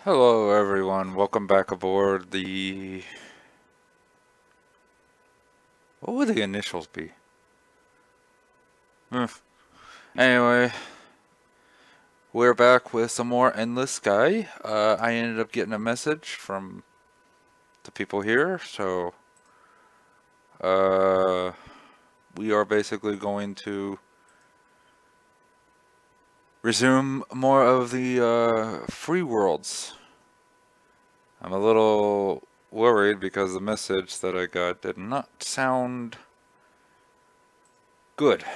Hello everyone, welcome back aboard the... What would the initials be? Anyway, we're back with some more Endless Sky. I ended up getting a message from the people here, so... we are basically going to resume more of the free worlds. I'm a little worried because the message that I got did not sound good.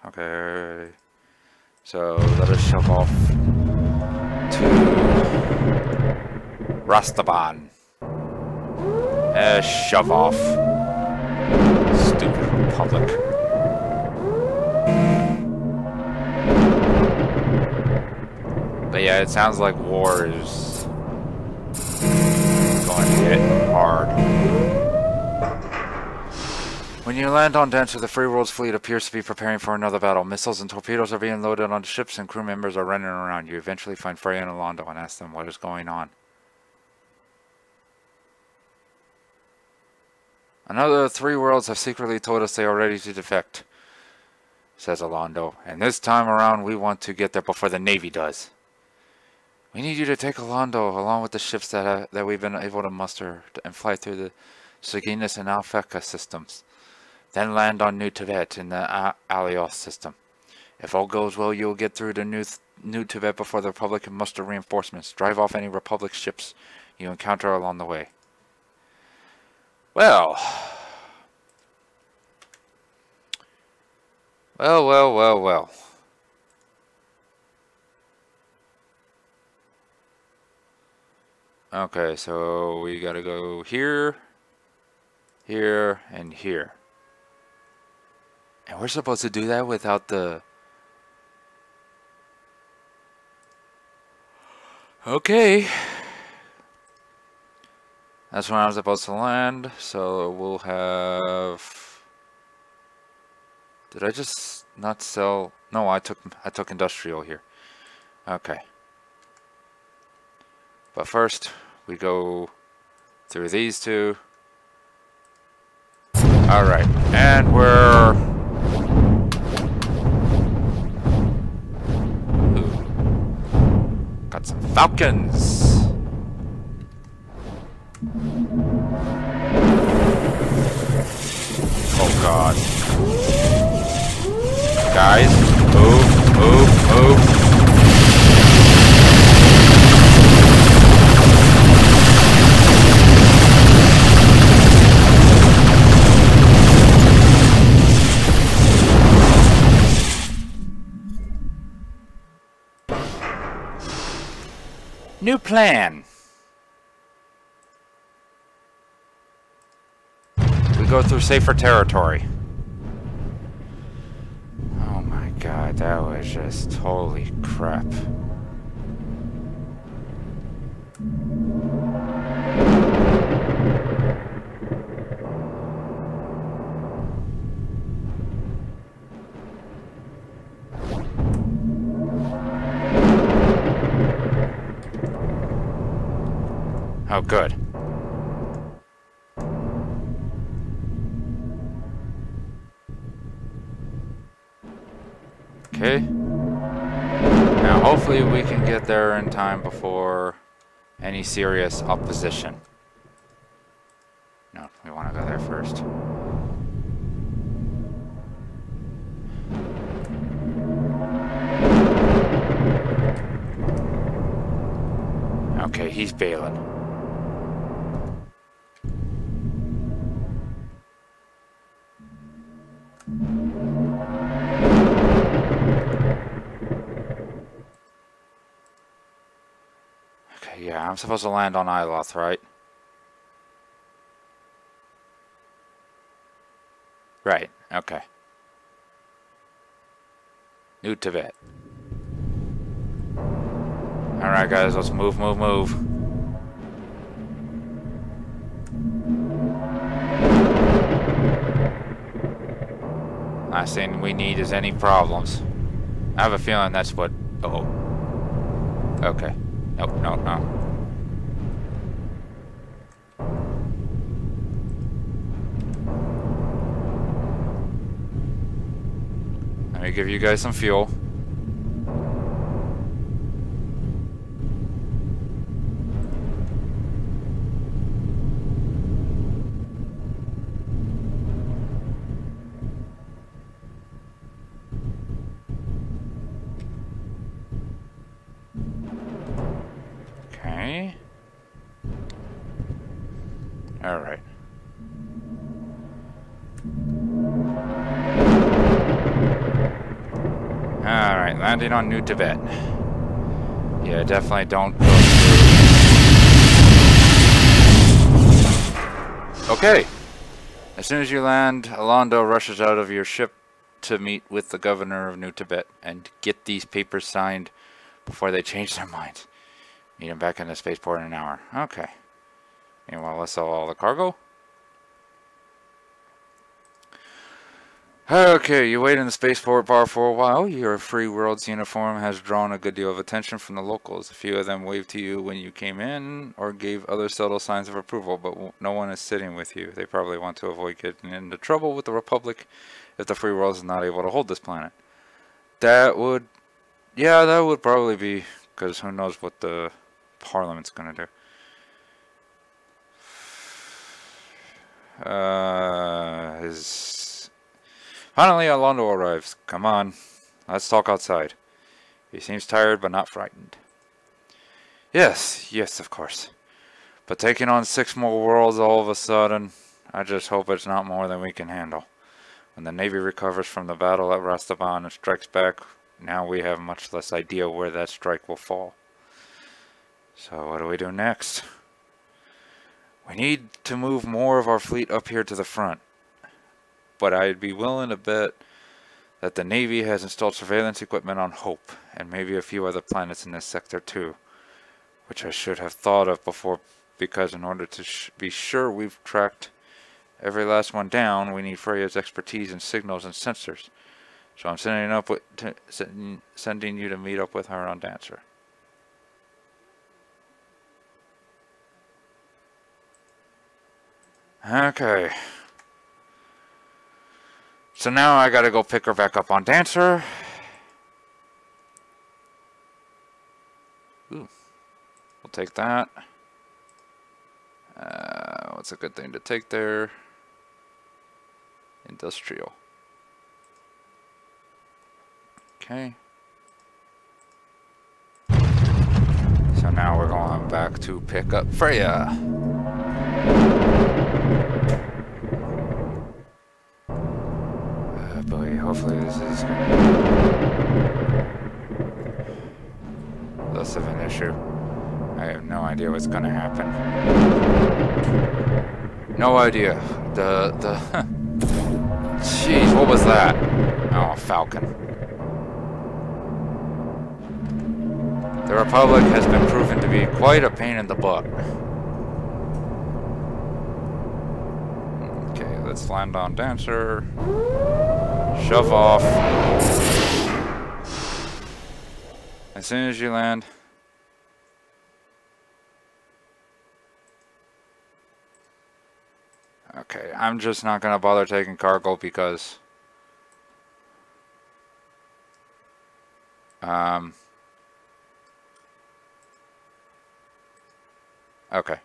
Okay, so let us shove off to Rastaban. Shove off. Stupid Republic. But yeah, it sounds like war is going to hit hard. When you land on Dancer, the Free World's fleet appears to be preparing for another battle. Missiles and torpedoes are being loaded onto ships and crew members are running around. You eventually find Freya and Alondo and ask them what is going on. Another 3 worlds have secretly told us they are ready to defect, says Alondo. And this time around we want to get there before the Navy does. We need you to take Alondo along with the ships that we've been able to muster and fly through the Saginas and Alpheka systems. Then land on New Tibet in the Alios system. If all goes well, you'll get through to New Tibet before the Republic can muster reinforcements. Drive off any Republic ships you encounter along the way. Well. Well. Okay, so we gotta go here, here, and here. And we're supposed to do that without the... Okay. That's when I'm supposed to land, so we'll have... Did I just not sell... No, I took industrial here. Okay. But first, we go through these two. Alright, and we're... Ooh. Got some falcons! Oh god. Guys, move. New plan. We go through safer territory. Oh my god, that was just holy crap. Oh, good. Okay. Now, hopefully we can get there in time before any serious opposition. No, we want to go there first. Okay, he's bailing. Yeah, I'm supposed to land on Iloth, right? Right, okay. New Tibet. Alright guys, let's move. Last thing we need is any problems. I have a feeling that's what... Oh. Okay. Nope, no. Let me give you guys some fuel. Okay. All right. Alright, landing on New Tibet. Yeah, definitely don't go through. Okay. As soon as you land, Alondo rushes out of your ship to meet with the governor of New Tibet and get these papers signed before they change their minds. Meet him back in the spaceport in an hour. Okay. Meanwhile, let's sell all the cargo. Okay, you wait in the spaceport bar for a while. Your Free Worlds uniform has drawn a good deal of attention from the locals. A few of them waved to you when you came in or gave other subtle signs of approval, but no one is sitting with you. They probably want to avoid getting into trouble with the Republic if the Free Worlds is not able to hold this planet. That would... yeah, that would probably be... because who knows what the Parliament's going to do. Finally, Alondo arrives. Come on, let's talk outside. He seems tired, but not frightened. Yes, of course. But taking on 6 more worlds all of a sudden, I just hope it's not more than we can handle. When the Navy recovers from the battle at Rastaban and strikes back, now we have much less idea where that strike will fall. So what do we do next? We need to move more of our fleet up here to the front. But I'd be willing to bet that the Navy has installed surveillance equipment on Hope, and maybe a few other planets in this sector too, which I should have thought of before, because in order to be sure we've tracked every last one down, we need Freya's expertise in signals and sensors. So I'm sending you to meet up with her on Dancer. Okay. So now I gotta go pick her back up on Dancer. Ooh. We'll take that. What's a good thing to take there? Industrial. Okay. So now we're going back to pick up Freya. Boy, hopefully this is less of an issue. I have no idea what's gonna happen. No idea. Jeez, what was that? Oh, a Falcon. The Republic has been proven to be quite a pain in the butt. Okay, let's land on Dancer. Shove off. As soon as you land. Okay, I'm just not gonna bother taking cargo because okay.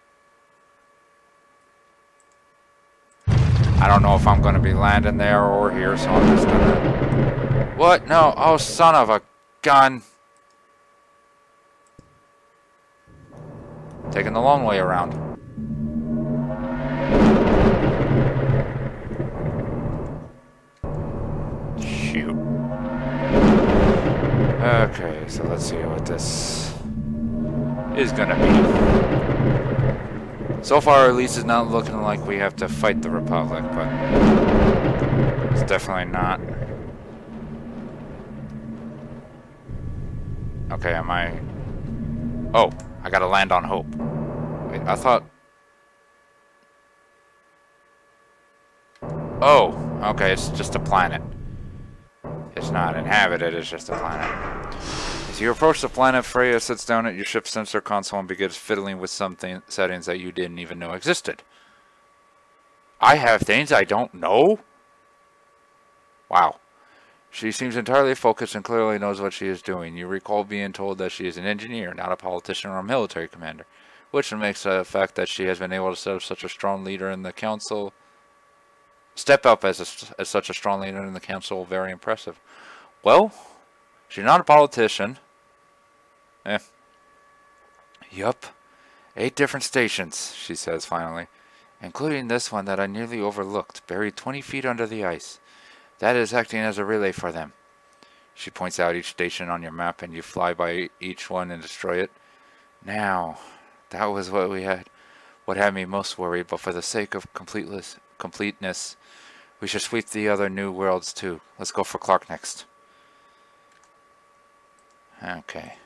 I don't know if I'm gonna be landing there or here, so I'm just gonna... What? No. Oh, son of a gun. Taking the long way around. Shoot. Okay, so let's see what this is gonna be. So far, at least, it's not looking like we have to fight the Republic, but it's definitely not. Okay, am I... Oh, I gotta land on Hope. Wait, I thought... Oh, okay, it's just a planet. It's not inhabited, it's just a planet. As you approach the planet, Freya sits down at your ship's sensor console and begins fiddling with some settings that you didn't even know existed. I have things I don't know? Wow. She seems entirely focused and clearly knows what she is doing. You recall being told that she is an engineer, not a politician or a military commander, which makes the fact that she has been able to set up such a strong leader in the council, step up as such a strong leader in the council, very impressive. Well, she's not a politician. Yup. 8 different stations, she says finally, including this one that I nearly overlooked, buried 20 feet under the ice. That is acting as a relay for them. She points out each station on your map and you fly by each one and destroy it. Now, that was what had me most worried, but for the sake of completeness, we should sweep the other new worlds too. Let's go for Clark next. Okay.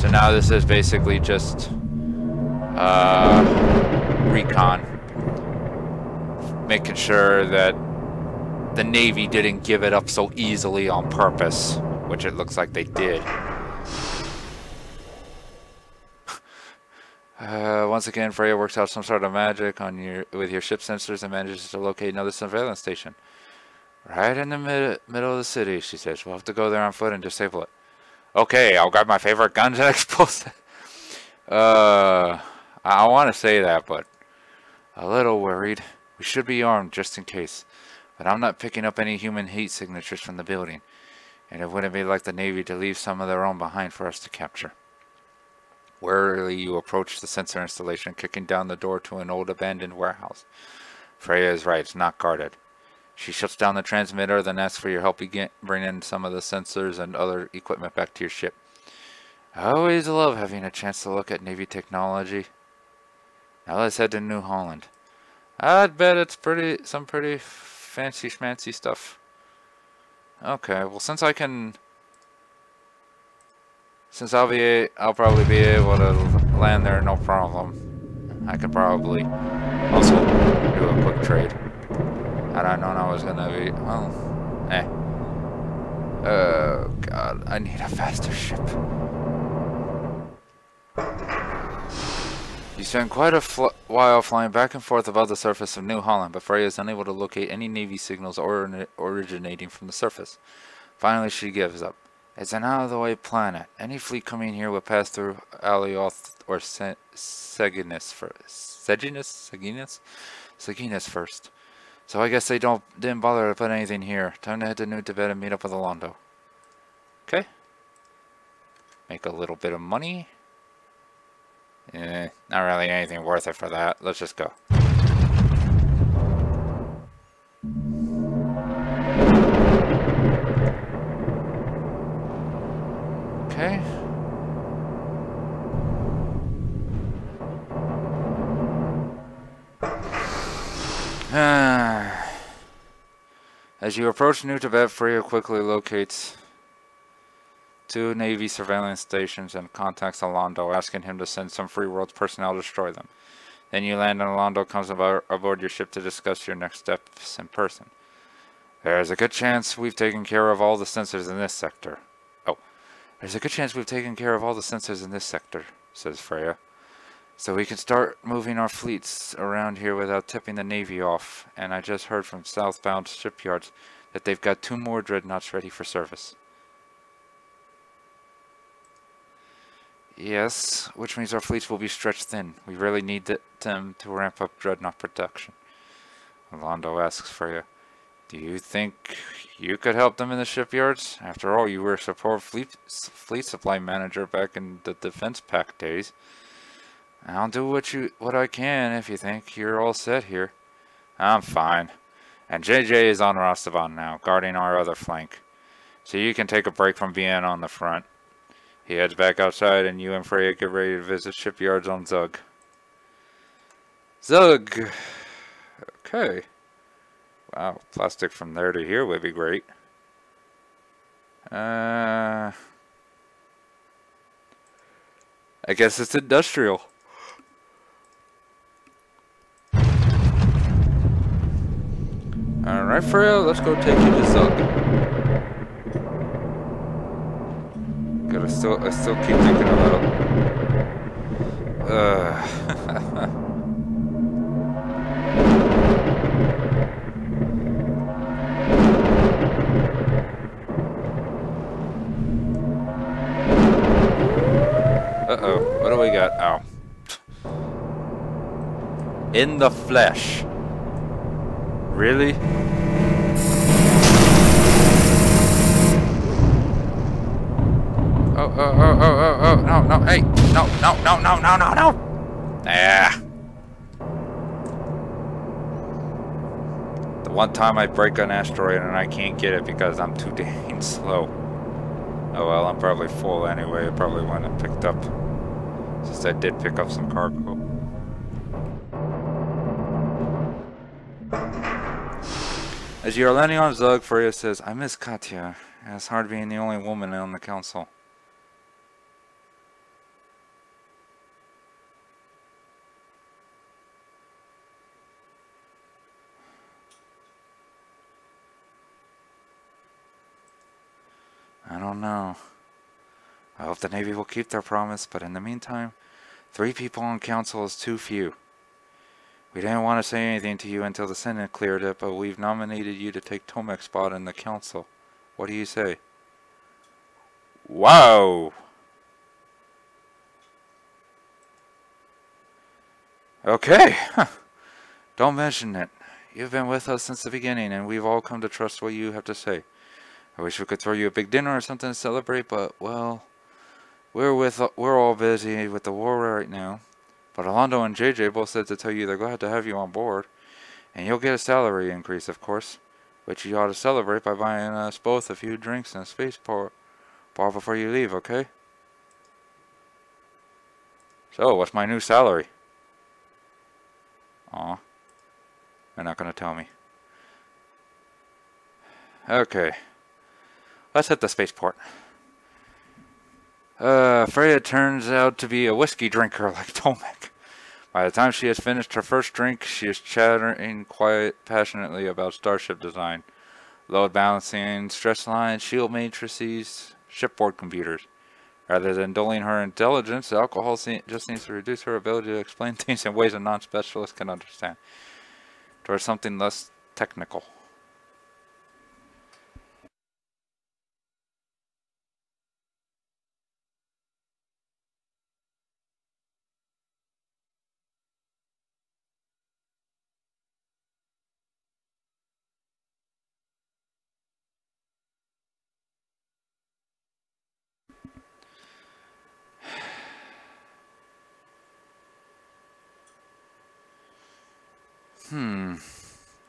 So now this is basically just recon. Making sure that the Navy didn't give it up so easily on purpose, which it looks like they did. Once again, Freya works out some sort of magic on with your ship sensors and manages to locate another surveillance station. Right in the middle of the city, she says. We'll have to go there on foot and disable it. Okay, I'll grab my favorite guns and explosives. I want to say that, but a little worried. We should be armed just in case. But I'm not picking up any human heat signatures from the building. And it wouldn't be like the Navy to leave some of their own behind for us to capture. Warily you approach the sensor installation, kicking down the door to an old abandoned warehouse. Freya is right, it's not guarded. She shuts down the transmitter, then asks for your help bringing some of the sensors and other equipment back to your ship. I always love having a chance to look at Navy technology. Now let's head to New Holland. I'd bet it's some pretty fancy schmancy stuff. Okay, well I'll probably be able to land there no problem. I could probably also do a quick trade. Had I known I was gonna be, well, oh god, I need a faster ship. You spend quite a while flying back and forth above the surface of New Holland, but Freya is unable to locate any Navy signals originating from the surface. Finally, she gives up. It's an out-of-the-way planet. Any fleet coming here would pass through Alioth or Seginus first. So I guess they didn't bother to put anything here. Time to head to New Tibet and meet up with Alondo. Okay. Make a little bit of money. Not really anything worth it for that. Let's just go. Okay. As you approach New Tibet, Freya quickly locates 2 Navy surveillance stations and contacts Alondo, asking him to send some Free Worlds personnel to destroy them. Then you land and Alondo comes aboard your ship to discuss your next steps in person. There's a good chance we've taken care of all the sensors in this sector. There's a good chance we've taken care of all the sensors in this sector, says Freya. So we can start moving our fleets around here without tipping the Navy off. And I just heard from southbound shipyards that they've got 2 more dreadnoughts ready for service. Yes, which means our fleets will be stretched thin. We really need them to ramp up dreadnought production. Alondo asks Freya, do you think you could help them in the shipyards? After all, you were a support fleet supply manager back in the Defense Pact days. I'll do what I can if you think you're all set here. I'm fine. And JJ is on Rastavan now, guarding our other flank. So you can take a break from being on the front. He heads back outside and you and Freya get ready to visit shipyards on Zug. Zug! Okay. Wow, plastic from there to here would be great. I guess it's industrial. Alright, Freya, let's go take you to Zug. I still keep thinking about Uh-oh. What do we got? Oh. In the flesh. Really? Oh, no, hey, no. Ah. The one time I break an asteroid and I can't get it because I'm too dang slow. Oh well, I'm probably full anyway. I probably wouldn't have picked up, since I did pick up some cargo. As you're landing on Zug, Freya says, I miss Katya. It's hard being the only woman on the council. I don't know. I hope the Navy will keep their promise, but in the meantime, 3 people on council is too few. We didn't want to say anything to you until the Senate cleared it, but we've nominated you to take Tomek's spot in the council. What do you say? Wow! Okay! Don't mention it. You've been with us since the beginning, and we've all come to trust what you have to say. I wish we could throw you a big dinner or something to celebrate, but, well, we're all busy with the war right now. But Alondo and JJ both said to tell you they're glad to have you on board. And you'll get a salary increase, of course, which you ought to celebrate by buying us both a few drinks and a spaceport bar before you leave, okay? So, what's my new salary? Aw. They're not gonna tell me. Okay. Let's hit the spaceport. Freya turns out to be a whiskey drinker like Tomek. By the time she has finished her first drink, she is chattering passionately about starship design, load balancing, stress lines, shield matrices, shipboard computers. Rather than dulling her intelligence, alcohol just seems to reduce her ability to explain things in ways a non-specialist can understand, towards something less technical.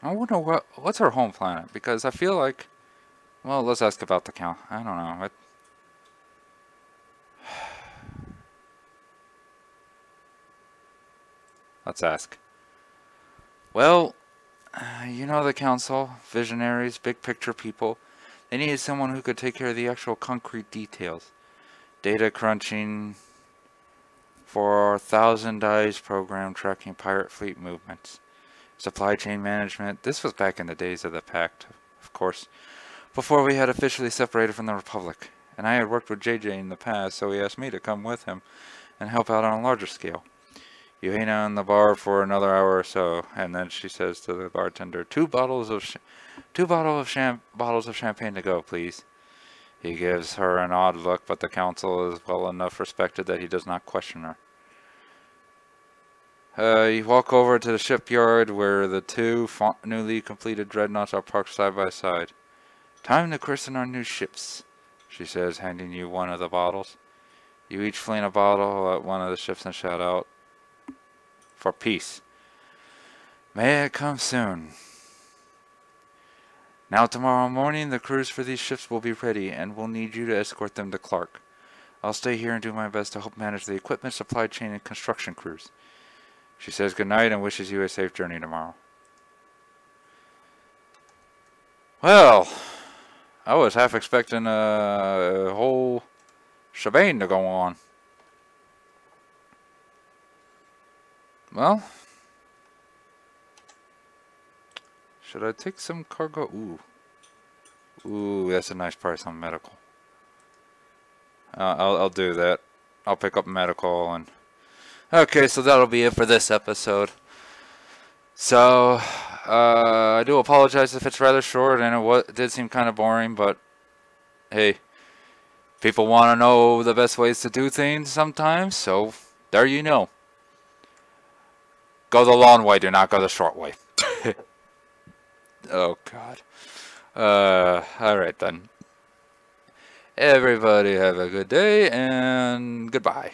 I wonder what's her home planet, because I feel like, well, let's ask about the count. I don't know. Let's ask. Well, you know the council, visionaries, big picture people. They needed someone who could take care of the actual concrete details. Data crunching for 1,000 Eyes program tracking pirate fleet movements. Supply chain management. This was back in the days of the Pact, of course, before we had officially separated from the Republic. And I had worked with JJ in the past, so he asked me to come with him and help out on a larger scale. You hang out in the bar for another hour or so, and then she says to the bartender, two bottles of champagne to go, please. He gives her an odd look, but the council is well enough respected that he does not question her. You walk over to the shipyard where the 2 newly completed dreadnoughts are parked side by side. Time to christen our new ships, she says, handing you one of the bottles. You each fling a bottle at one of the ships and shout out, for peace. May it come soon. Now tomorrow morning the crews for these ships will be ready, and we'll need you to escort them to Clark. I'll stay here and do my best to help manage the equipment, supply chain, and construction crews. She says goodnight and wishes you a safe journey tomorrow. Well, I was half expecting a whole shebang to go on. Well, should I take some cargo? Ooh, that's a nice price on medical. I'll do that. I'll pick up medical and... Okay, so that'll be it for this episode. So, I do apologize if it's rather short and it did seem kind of boring, but hey, People want to know the best ways to do things sometimes, so there you know. Go the long way, do not go the short way. Oh, God. Alright then. Everybody have a good day, and goodbye.